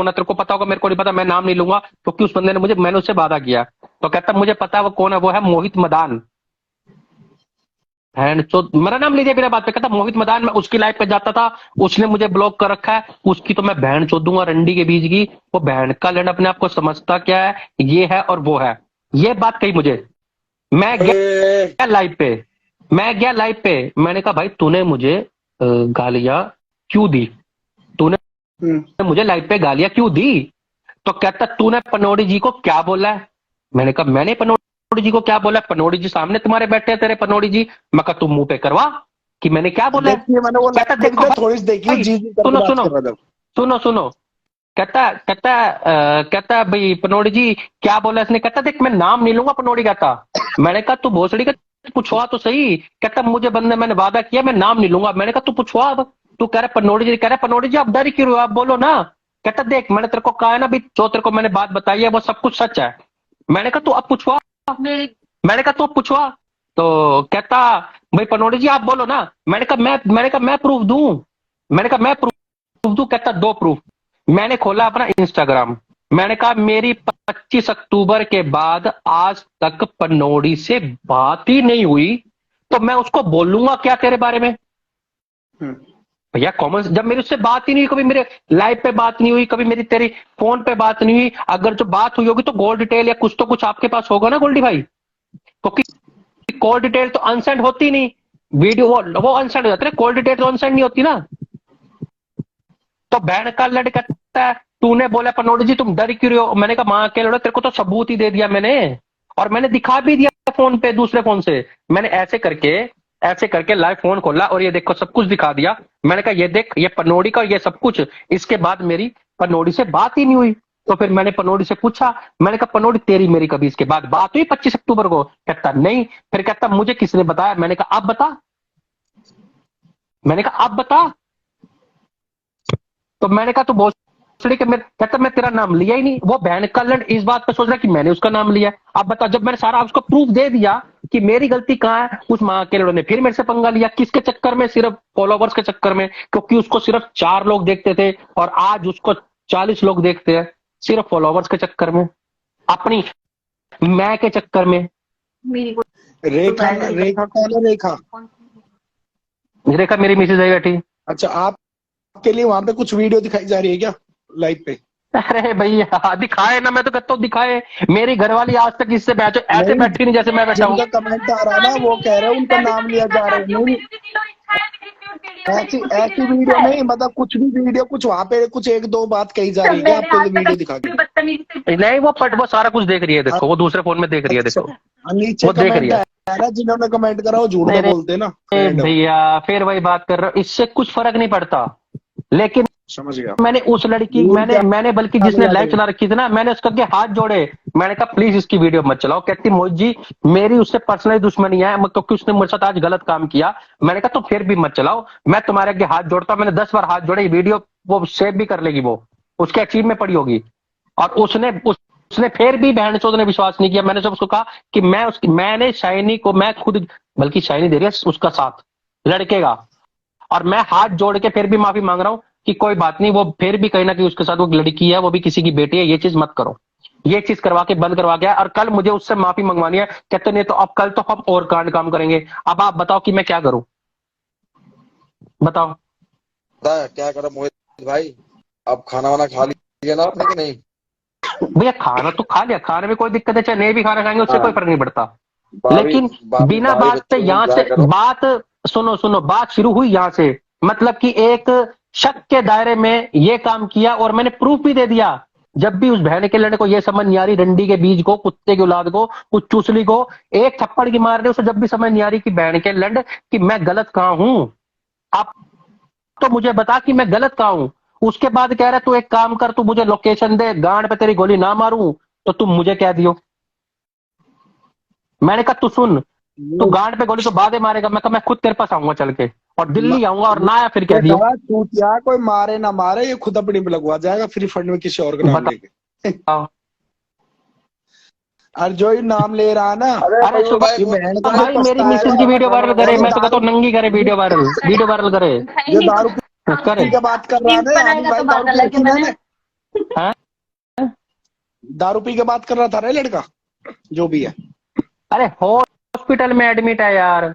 है, तेरे को पता होगा, मेरे को नहीं पता, मैं नाम नहीं लूंगा क्योंकि उस बंदे ने मैंने उससे वादा किया। तो कहता मुझे पता है वो कौन है, वो है मोहित मदान। एंड तो मेरा नाम लीजिए बिना बात पे। कहता मोहित मदान, मैं उसकी लाइफ पे जाता था, उसने मुझे ब्लॉक कर रखा है, उसकी तो मैं बहन चोदूंगा रंडी के बीच की। वो बहन का लड़ अपने आप को समझता क्या है, ये है और वो है। ये बात कही मुझे। मैं गया लाइव पे, मैं गया लाइव पे, मैंने कहा भाई तूने मुझे गालियां क्यों दी, तूने मुझे लाइव पे गालियां क्यों दी? तो कहता तूने पनौड़ी जी को क्या बोला है? मैंने कहा मैंने पनौड़ी जी को क्या बोला है? पनौड़ी जी सामने तुम्हारे बैठे हैं, तेरे पनौड़ी जी। मैं कहा तुम मुंह पे करवा कि मैंने क्या बोला है। देखिए मैंने वो कहता देखो थोड़ी सी देखी, भाई, जी करके सुनो बात सुनो कर रहा था। सुनो सुनो, कहता कहता कहता भाई पनौड़ी जी क्या बोला इसने? कहता देख मैं नाम नहीं लूंगा पनौड़ी कहता। मैंने कहा तू भोसड़ी का पूछवा तो सही। कहता मुझे बंदे मैंने वादा किया मैं नाम नहीं लूंगा। मैंने कहा तू पूछवा अब। तू कह रहा पनौड़ी जी, कह रहा पनौड़ी जी आप डर क्यों रहे हो, आप बोलो ना। कहता देख मैंने तेरे को कहा है ना भी, जो तेरे को मैंने बात बताई है वो सब कुछ सच है। मैंने कहा तू अब पूछवा, मैंने कहा तू अब पूछवा। तो कहता भाई पनौड़ी जी आप बोलो ना। मैंने कहा मैं प्रूफ दूं, मैंने कहा मैं प्रूफ दूं। कहता दो प्रूफ। मैंने खोला अपना इंस्टाग्राम, मैंने कहा मेरी 25 अक्टूबर के बाद आज तक पनौड़ी से बात ही नहीं हुई, तो मैं उसको बोलूंगा क्या तेरे बारे में? भैया कॉमन, जब मेरी उससे बात ही नहीं हुई, कभी मेरे लाइव पे बात नहीं हुई, कभी मेरी तेरी फोन पे बात नहीं हुई, अगर जो बात हुई होगी तो कॉल डिटेल या कुछ तो कुछ आपके पास होगा ना गोल्डी भाई, क्योंकि कॉल डिटेल तो अनसेंड होती नहीं, वीडियो वो अनसेंड हो जाते हैं, कॉल डिटेल तो अनसेंड नहीं होती ना। तो बहन का लड़ कहता है तूने बोला पनौड़ी जी तुम डर क्यों रहे हो? मैंने कहा मां के लड़ो, तेरे को तो सबूत ही दे दिया मैंने, और मैंने दिखा भी दिया फोन पे, दूसरे फोन से मैंने ऐसे करके लाइव फोन खोला और ये देखो सब कुछ दिखा दिया। मैंने कहा ये देख ये पनौड़ी का ये सब कुछ। इसके बाद मेरी पनौड़ी से बात ही नहीं हुई। तो फिर मैंने पनौड़ी से पूछा, मैंने कहा पनौड़ी तेरी मेरी कभी इसके बाद बात हुई 25 अक्टूबर को? कहता नहीं। फिर कहता मुझे किसने बताया? मैंने कहा आप बता, मैंने कहा आप बता। तो मैंने कहा तू भोसड़ी के मेरे, कहता मैं तेरा नाम लिया ही नहीं। वो बहन का लड़ इस बात पे सोच रहा है कि मैंने उसका नाम लिया। अब बता, जब मैंने सारा उसको प्रूफ दे दिया कि मेरी गलती कहाँ है, उस मां के लड़ों ने फिर मेरे से पंगा लिया। किसके चक्कर में? सिर्फ फॉलोवर्स के चक्कर में, क्योंकि उसको सिर्फ 4 लोग देखते थे और आज उसको 40 लोग देखते हैं, सिर्फ फॉलोवर्स के चक्कर में, अपनी मैं के चक्कर में। रेखा, रेखा कौन है? रेखा, रेखा मेरी मिसेज है बैठी। अच्छा आपके लिए वहां पे कुछ वीडियो दिखाई जा रही है क्या लाइव पे? अरे भैया दिखाए ना, मैं तो कहता हूँ दिखाए। मेरी घरवाली आज तक इससे बैठो ऐसे बैठी नहीं जैसे मैं बैठा हूँ। जिनका कमेंट आ रहा है ना वो कह रहे हैं उनका नाम लिया जा रहा है। नहीं ऐसी ऐसी वीडियो नहीं, मतलब कुछ भी वीडियो, कुछ वहां पे कुछ एक दो बात कही जा रही है आपको वीडियो दिखा के? नहीं वो सारा कुछ देख रही है, देखो वो दूसरे फोन में देख रही है, देखो नीचे वो देख रही कमेंट है ना, जिन्होंने कमेंट करा वो झूठ तो बोलते हैं ना भैया। फिर वही बात कर रहा हूँ, इससे कुछ फर्क नहीं पड़ता। लेकिन समझ गया मैंने उस लड़की मैंने बल्कि जिसने लाइव चला रखी थी ना, मैंने उसके आगे हाथ जोड़े। मैंने कहा प्लीज इसकी वीडियो मत चलाओ। कहती मोहित जी मेरी उससे पर्सनली दुश्मनी है, क्योंकि उसने मेरे साथ आज गलत काम किया। मैंने कहा तो फिर भी मत चलाओ, मैं तुम्हारे आगे हाथ जोड़ता हूं। मैंने 10 बार हाथ जोड़े, वीडियो वो सेव भी कर लेगी, वो उसके अचीव में पड़ी होगी। और उसने फिर भी बहन चोद ने विश्वास नहीं किया। मैंने जब उसको कहा कि मैंने शाइनी को, मैं खुद, बल्कि शाइनी दे रही है उसका साथ लड़के का, और मैं हाथ जोड़ के फिर भी माफी मांग रहा हूं कि कोई बात नहीं, वो फिर भी कहीं ना कहीं उसके साथ वो लड़की है, वो भी किसी की बेटी है, ये चीज मत करो। ये चीज करवा के बंद करवा गया, और कल मुझे उससे माफी मंगवानी है। कहते नहीं तो अब कल तो हम और कांड काम करेंगे। अब आप बताओ कि मैं क्या करूं, बताओ क्या करो मोहित भाई? अब खाना वाना खा लीजिए ना आपने कि नहीं? भैया खाना तो खा लिया, खाने में कोई दिक्कत है, चाहे नहीं भी खाना खाएंगे उससे कोई फर्क नहीं पड़ता। लेकिन बिना बात पे यहाँ से बात, सुनो बात शुरू हुई यहाँ से, मतलब कि एक शक के दायरे में ये काम किया, और मैंने प्रूफ भी दे दिया। जब भी उस बहन के लड़ने को ये समझ नहीं आ रही, रंडी के बीज को, कुत्ते की औलाद को, उस चूसली को एक थप्पड़ की मार रहे, उसे जब भी समझ नहीं आ रही कि बहन के लड़ कि मैं गलत कहाँ हूं, आप तो मुझे बता कि मैं गलत कहाँ हूं। उसके बाद कह रहा तू एक काम कर, तू मुझे लोकेशन दे, गांड पे तेरी गोली ना मारूं तो तुम मुझे कह दियो। मैंने कहा तू सुन, तू गांड पे गोली तो बाद में मारेगा। मैं कहा मैं खुद तेरे पास आऊंगा चल के, और दिल्ली आऊंगा, और ना आया फिर कह दियो। तू क्या, कोई मारे ना मारे, ये खुद अपनी में लगवा जाएगा फ्री फंड में किसी और का नाम लेके। और जो ही नाम ले रहा ना, अरे सुबह भाई मेरी मिसेज की वीडियो वायरल करे, मैं तो कहता हूँ नंगी करे, वीडियो वायरल करे, ये दारू की बात कर रहा है ना, भाई दारू की हाँ? दारू पी के बात कर रहा था ना लड़का, जो भी है। अरे हॉस्पिटल में एडमिट है यार,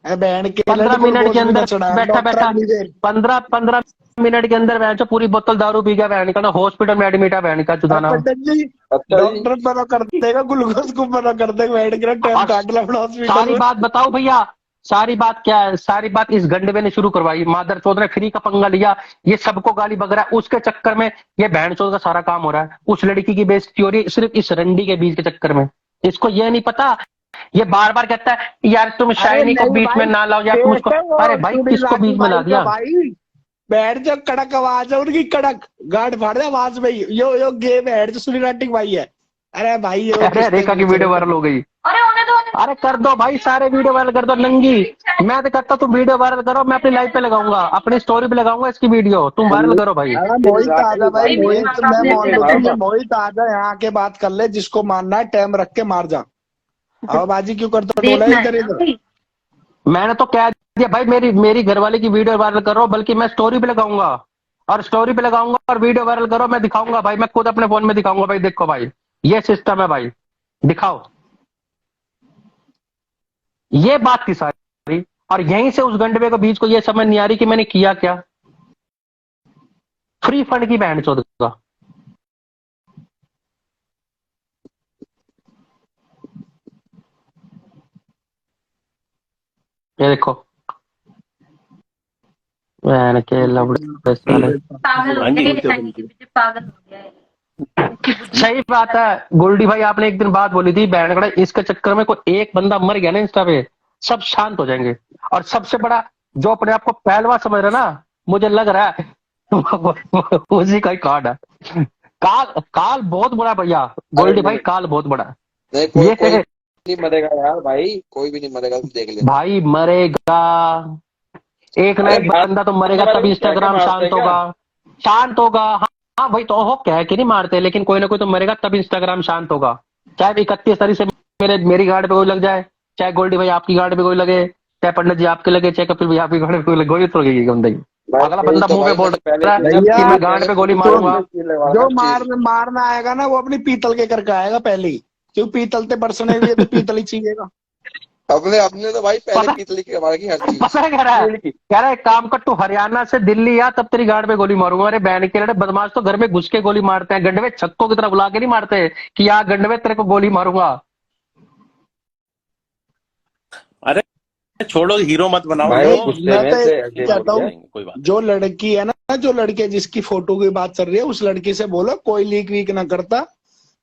बहन के 15 मिनट के अंदर बैठा बैठा, डॉक्टर 15 मिनट के अंदर बहन पूरी बोतल दारू पी गया बहन का ना, हॉस्पिटल में एडमिट है बहन का चुदाना। पंडित जी, अच्छा जी। डॉक्टर मना कर देगा, ग्लूकोज को मना कर देगा, बैठ के टाइम काट ला अपना हॉस्पिटल सारी में। बात बताओ भैया, सारी बात क्या है, सारी बात इस गंडवे ने शुरू करवाई, मादर चौध ने फ्री का पंगा लिया, ये सबको गाली बक रहा है, उसके चक्कर में ये बहन चौध का सारा काम हो रहा है, उस लड़की की बेइज्जती हो रही है सिर्फ इस रंडी के बीच के चक्कर में। इसको ये नहीं पता, ये बार बार कहता है यार तुम अरे शाइनी को नहीं बीच में भाई, ना लाओ यार, तुम उसको, देखो वो अरे भाई सुनील किसको राठी बीच में ला भाई का दिया? भाई, बैठ जो कड़क आवाज है उनकी, कड़क गार्ड फाड़ दे आवाज में ही। यो गे बैठ जो सुनील राठी भाई है। अरे भाई यो अरे रेखा की वीडियो वायरल हो गई, अरे कर दो भाई, सारे वीडियो वायरल कर दो नंगी। मैं तो कहता हूँ तुम वीडियो वायरल करो, मैं अपनी लाइव पे लगाऊंगा, अपनी स्टोरी पे लगाऊंगा इसकी वीडियो, तुम वायरल करो भाई। अरे मोहित आजा भाई, मोहित मैं मान लो तुम, ये भाई मोहित आजा यहाँ आके बात कर ले, जिसको मारना है टाइम रख के मार जा। आवाबाजी क्यों करता टोला इधर इधर। मैंने तो कह दिया भाई, मेरी मेरी घरवाले की वीडियो वायरल करो, बल्कि मैं स्टोरी पे लगाऊंगा, और स्टोरी पे लगाऊंगा और वीडियो वायरल करो, मैं दिखाऊंगा भाई, मैं खुद अपने फोन में दिखाऊंगा भाई, देखो भाई ये सिस्टम है भाई, दिखाओ। ये बात थी सारी, और यहीं से उस गंडवे को बीच को ये समझ नहीं आ रही कि मैंने किया क्या, फ्री फंड की बहन चौध का। ये देखो बहन के लवड़े साले। पागल हो गया, पागल हो गया है। सही बात है गोल्डी भाई, आपने एक दिन बात बोली थी बहन कड़ा, इसके चक्कर में कोई एक बंदा मर गया ना इंस्टा पे, सब शांत हो जाएंगे। और सबसे बड़ा जो अपने आप को पहलवा समझ रहा है ना, मुझे लग रहा है उसी का ही कार्ड है। काल बहुत बड़ा भैया गोल्डी भाई, काल बहुत बड़ा है। नहीं, कोई ये नहीं मरेगा यार भाई, कोई भी नहीं मरेगा, तुम देख लेना भाई मरेगा, एक ना एक बंदा तो मरेगा, तब इंस्टाग्राम शांत होगा, शांत होगा। हाँ हाँ भाई, तो हो कह के नहीं मारते, लेकिन कोई ना कोई तो मरेगा तब इंस्टाग्राम शांत होगा। चाहे 31 तारीख से मेरी गाड़ पे कोई लग जाए, चाहे गोल्डी भाई आपकी गाड़ पे कोई लगे, चाहे पंडित जी आपके लगे, चाहे कपिल भाई आपकी गाड़ पे कोई लगे, गोली तो लगेगी बंदे। अगला बंदा मुंह पे बोल रहा है कि मैं गाड़ पे गोली मारूंगा। जो मारना आएगा ना वो अपनी पीतल के करके आएगा पहले ही, क्यों पीतल ते बरसने भी है तो पीतल ही चाहिएगा। अपने तो भाई पहले पीतली की हमारे की हर चीज। पता है कह रहा है काम कर, तू हरियाणा से दिल्ली आ तब तेरी गाड़ पे गोली मारूंगा। अरे बहन के लड़े बदमाश तो घर में घुस के गोली मारते हैं, गंडवे छक्कों की तरह बुला के नहीं मारते कि यहाँ गंडवे तेरे को गोली मारूंगा। अरे छोड़ो, हीरो मत बनाओ। भाई मैं गुस्से तो में से ये कहता हूँ, कोई बात जो लड़की है ना, जो लड़के जिसकी फोटो की बात चल रही है, उस लड़की से बोलो कोई लीक वीक ना करता,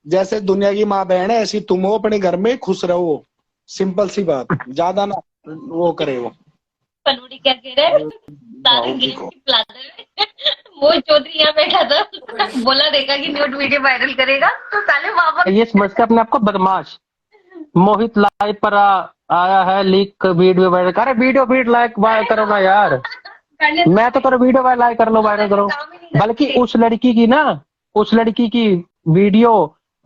जैसे दुनिया की माँ बहन है ऐसी तुम हो, अपने घर में खुश रहो, सिंपल सी बात, ज्यादा ना वो करे वो। पनोड़ी क्या कह रहे हैं, सारे गेम की प्लानर वो चौधरी यहाँ बैठा था, बोला देखा कि न्यूड वीडियो वायरल करेगा तो साले वापस ये समझते अपने आप को बदमाश। मोहित लाइव पर आया है, लीक वीडियो वायरल। अरे वीडियो लाइक करो ना यार, मैं तो करो वीडियो लाइक कर लो, वायरल करो। बल्कि उस लड़की की ना, उस लड़की की वीडियो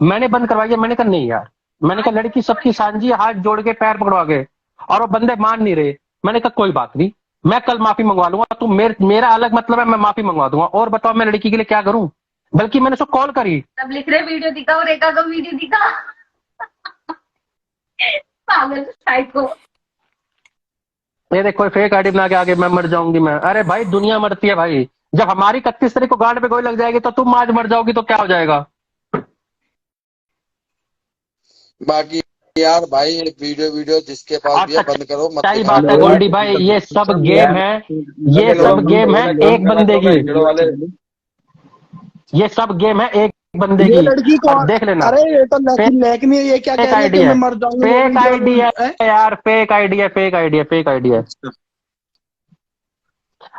मैंने बंद करवाई है। मैंने कहा नहीं यार, मैंने कहा लड़की सबकी सांझी, हाथ जोड़ के पैर पकड़वा के, और वो बंदे मान नहीं रहे। मैंने कहा कोई बात नहीं, मैं कल माफी मंगवा लूंगा, तुम मेरा अलग मतलब है, मैं माफी मंगवा दूंगा। और बताओ मैं लड़की के लिए क्या करूं, बल्कि मैंने उसको कॉल करी। तब लिख रहे वीडियो दिखाओ, रेखा का वीडियो दिखा। पागल साइको। ये देखो फेक आईडी बना के आगे मैं मर जाऊंगी मैं। अरे भाई दुनिया मरती है भाई, जब हमारी 31 तारीख को गार्ड पे गोली लग जाएगी तो तुम आज मर जाओगी तो क्या हो जाएगा। बाकी यार भाई वीडियो जिसके पास भी है बंद करो, मत सही दिखाओ। बात है गोल्डी भाई, ये सब गेम है, ये सब गेम है एक बंदे की, ये सब गेम है एक बंदे ये की। लड़की और कौन? देख लेना, अरे ये तो लेक नहीं है, ये क्या कह रही है कि मैं मर जाऊंगी। फेक आईडी है यार, फेक आईडी है, फेक आईडी है, फेक आईडी है।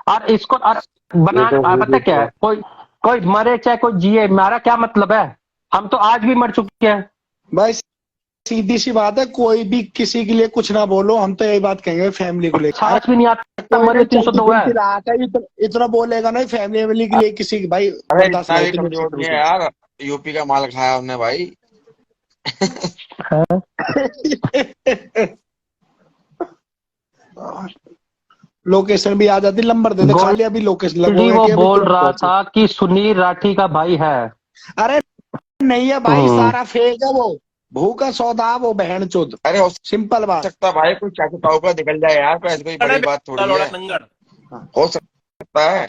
और इसको और बना, पता क्या है, कोई मरे चाहे कोई जिए, हमारा क्या मतलब है, हम तो आज भी मर चुके हैं भाई। सीधी सी बात है, कोई भी किसी के लिए कुछ ना बोलो, हम तो यही बात कहेंगे फैमिली को लेकर। सांस भी नहीं आता, मरे 302 है। इतना बोलेगा ना फैमिली के लिए किसी की, भाई अरे बर्दाश्त इतना भी नहीं कमजोर होती नहीं है यार, यूपी का माल खाया हमने भाई। लोकेशन भी आ जाती, नंबर दे दे खाली, अभी लोकेशन गोल्डी वो लगवाएंगे, अभी बोल तुरंत रहा पहुंचो। था कि सुनील राठी का भाई है। अरे नहीं है भाई, हम्म। सारा फेक है वो, भू का सौदा वो, बहन चोद, अरे हो सिंपल बात। सकता भाई कोई चाचा ताऊ का निकल जाए यार, कोई ऐसी कोई बड़ी बात थोड़ी लोड़ा है। नंगड़। हो सकता है,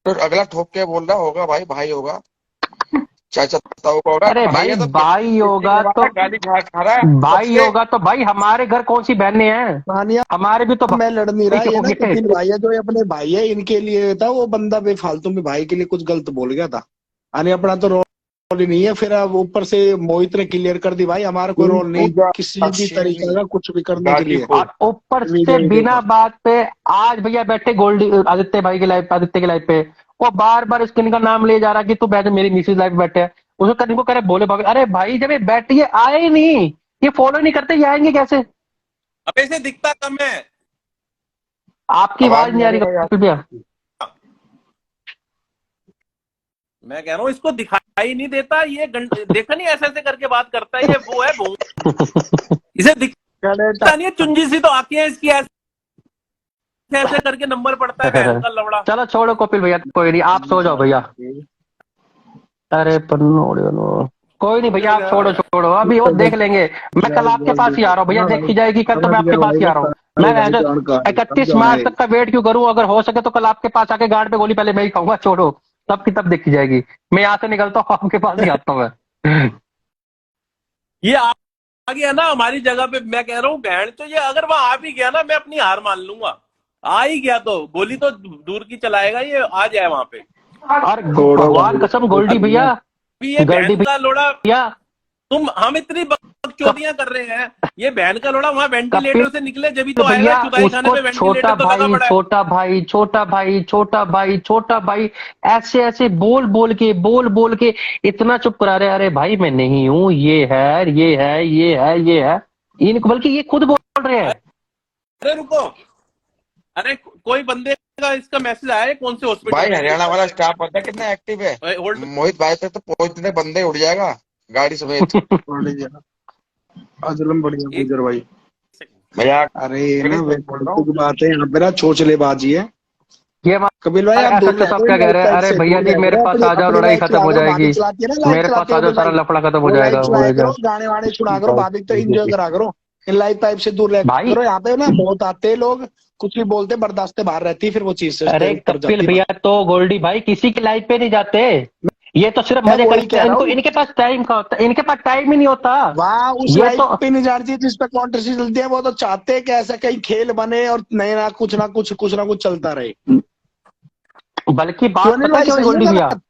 तो अगला ठोक के बोल रहा होगा भाई, भाई होगा, चाचा ताऊ का होगा। अरे भाई भाई है तो भाई होगा तो गाली खा रहा है कब भाई से। होगा तो भाई हमारे घर कौन सी बहनें हैं? कहानियां हमारे भी तो मैं लड़ नहीं रहा, भाई ये ना होंगे। कपिल भाई है जो ये अपने भाई है, इनके लिए था वो बंदा बेफालतू में भाई के लिए कुछ गलत बोल गया था। यानी अपना तो रोल ही नहीं है, फिर अब ऊपर से मोहित ने क्लियर कर दी भाई हमारा कोई रोल नहीं किसी भी तरीके का कुछ भी करने के लिए। और ऊपर मीडिया से ही बिना देखो। बात पे आज भैया बैठे गोल्डी आदित्य भाई की लाइफ, आदित्य की लाइफ पे वो बार बार स्किन का नाम ले जा रहा कि तू बैठे मेरी मिसेज लाइफ बैठे है। उसको कहीं को करे बोले भाभी, अरे भाई जब ये बैठे ये आए ही नहीं, ये फॉलो नहीं करते, ये आएंगे कैसे? अब ऐसे दिखता कम है। आपकी आवाज नहीं आ रही कपिल भैया। मैं कह रहा हूँ इसको दिखाई नहीं देता, ये देखा नहीं ऐसे ऐसे करके बात करता है, ये वो है वो। इसे दिखता नहीं है, चुंजी सी तो आती है इसकी, ऐसे ऐसे करके नंबर पड़ता है बहन का लवड़ा। चलो छोड़ो कपिल भैया, कोई नहीं, आप सो जाओ भैया। अरे पन्नोड़ियों, कोई नहीं भैया, आप छोड़ो छोड़ो, अभी वो देख लेंगे। मैं कल आपके पास ही आ रहा हूँ भैया, देखी जाएगी कल, तो मैं आपके पास ही आ रहा हूँ। मैं 31 मार्च तक का वेट क्यों करूं? अगर हो सके तो कल आपके पास आके गार्ड पे गोली पहले मैं ही खाऊंगा, छोड़ो, तब की तब देखी जाएगी। मैं यहाँ से निकलता हूँ, आपके पास ही आता हूँ मैं। ये आ गया ना हमारी जगह पे, मैं कह रहा हूँ बहन तो ये अगर वहां आ भी गया ना, मैं अपनी हार मान लूंगा। आ ही गया तो गोली तो दूर की चलाएगा, ये आ जाए वहां पे। और भगवान कसम गोल्डी भैया, अभी ये गोल्डी बहन का लोड़ा, भैया, हम इतनी बकचोदियां कर रहे हैं, ये बहन का लोड़ा वहां वेंटिलेटर से निकले जब ही तो भैया आएगा, चुदाई खाने उसको पे वेंटिलेटर तो लगा पड़ा है। छोटा भाई छोटा भाई छोटा भाई छोटा भाई ऐसे ऐसे बोल बोल के इतना चुप करा रहे। अरे भाई मैं नहीं हूँ, ये है ये है ये है ये है, इनको बल्कि ये खुद बोल रहे हैं। अरे रुको, अरे कोई बंदे का इसका मैसेज आया है कौन से हॉस्पिटल भाई में? हरियाणा वाला स्टाफ पता है कितना एक्टिव है। होल्ड मोहित भाई तक तो पहुंचने बंदे उड़ जाएगा गाड़ी समेत। अजलम बढ़िया एक गुजर भाई। मजाक अरे ना वे की बात है, यहाँ पे ना चोचलेबाजी है। ये कपिल भाई आप ऐसा दूर तो सब क्या कह रहे हैं? अरे भैया जी मेरे पास आ जाओ, लड़ाई खत्म हो जाएगी, मेरे पास आ जाओ, सारा लफड़ा खत्म हो जाएगा। गाने वाने सुना करो, भाभी तो एंजॉय करा करो, इन लाइफ पाइप से दूर रह भाई करो। यहाँ पे ना बहुत आते हैं लोग, कुछ भी बोलते बर्दाश्त बाहर रहती है, फिर वो चीज से अरे ऊपर कपिल जाती है। भैया तो गोल्डी भाई किसी की लाइफ पे नहीं जाते, ये तो सिर्फ मैं मजे वही करते कह हैं। रहा इनको हूँ, इनके पास टाइम का होता, इनके पास टाइम ही नहीं होता। वहाँ उस ये लाइफ तो पे नहीं जाती जिस पे कॉन्ट्रेसी चलती है। वो तो चाहते हैं कि ऐसा कहीं खेल बने और नए ना कुछ चलता रहे। बल्कि बात सुनील पता भाई क्यों है सही है गोल्डी भैया? बात?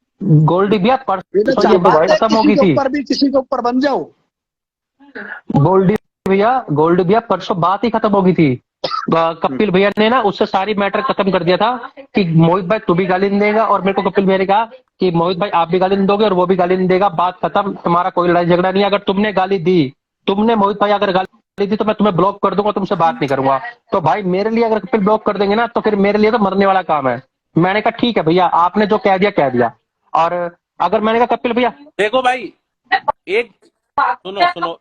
गोल्डी भैया ये तो परसों ये बात चाहते हैं खत्म हो किसी गई के थी। ऊपर भी, किसी के ऊपर बन जाओ। गोल्डी भैया परसों बात ही खत्म हो गई थी। कपिल भैया ने ना उससे सारी मैटर खत्म कर दिया था कि मोहित भाई तू भी गाली नहीं देगा, और मेरे को कपिल भैया ने कहा कि मोहित भाई आप भी गाली नहीं दोगे और वो भी गाली नहीं देगा, बात खत्म, तुम्हारा कोई लड़ाई झगड़ा नहीं है। अगर तुमने गाली दी, तुमने मोहित भाई अगर गाली दी तो मैं तुम्हें ब्लॉक कर दूंगा, तुमसे बात नहीं करूंगा। तो भाई मेरे लिए अगर कपिल ब्लॉक कर देंगे ना तो फिर मेरे लिए तो मरने वाला काम है। मैंने कहा ठीक है भैया, आपने जो कह दिया। और अगर मैंने कहा कपिल भैया देखो भाई, एक सुनो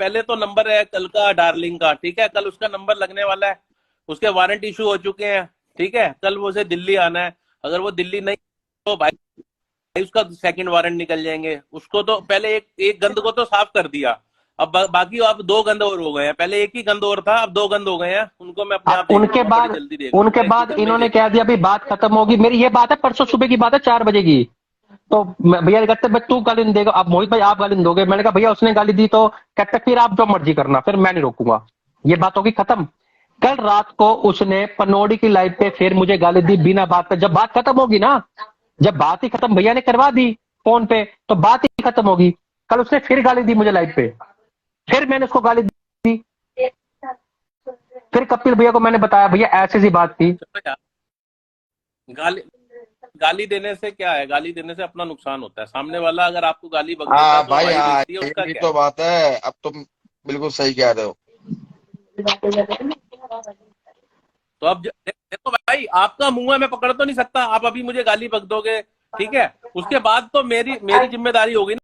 पहले तो नंबर है कल का डार्लिंग का, ठीक है, कल उसका नंबर लगने वाला है, उसके वारंट इशू हो चुके हैं, ठीक है, कल वो उसे दिल्ली आना है। अगर वो दिल्ली नहीं तो भाई उसका सेकंड वारंट निकल जाएंगे। उसको तो पहले एक गंद को तो साफ कर दिया, अब बाकी अब 2 गंद और हो गए हैं। पहले एक ही गंद और था, अब 2 गंद हो गए हैं, उनको मैं अपने आप उनके बाद इन्होंने कह दिया भाई बात खत्म होगी। मेरी ये बात है परसों सुबह की बात है, 4 बजे की। तो भैया कहते भाई तू गाली नहीं देगा, अब मोहित भाई आप गाली नहीं दोगे। मैंने कहा भैया उसने गाली दी तो कहते फिर आप जो मर्जी करना, फिर मैं नहीं रोकूंगा। ये बात होगी खत्म। कल रात को उसने पनोड़ी की लाइव पे फिर मुझे गाली दी बिना बात पे। जब बात खत्म होगी ना, जब बात ही खत्म भैया ने करवा दी फोन पे, तो बात ही खत्म होगी। कल उसने फिर गाली दी मुझे लाइव पे, फिर मैंने उसको गाली दी। फिर कपिल भैया को मैंने बताया भैया ऐसी सी बात थी। गाली देने से क्या है? गाली देने से अपना नुकसान होता है। सामने वाला अगर आपको गाली बक देता हाँ है तो भाई, हमारी हाँ बेइज्जती है, उसका यही क्या तो बात है। अब तुम बिल्कुल सही कह रहे हो। तो अब देखो भाई, आपका मुंह है, मैं पकड़ तो नहीं सकता, आप अभी मुझे गाली बक दोगे, ठीक है, उसके बाद तो मेरी जिम्मेदारी होगी ना।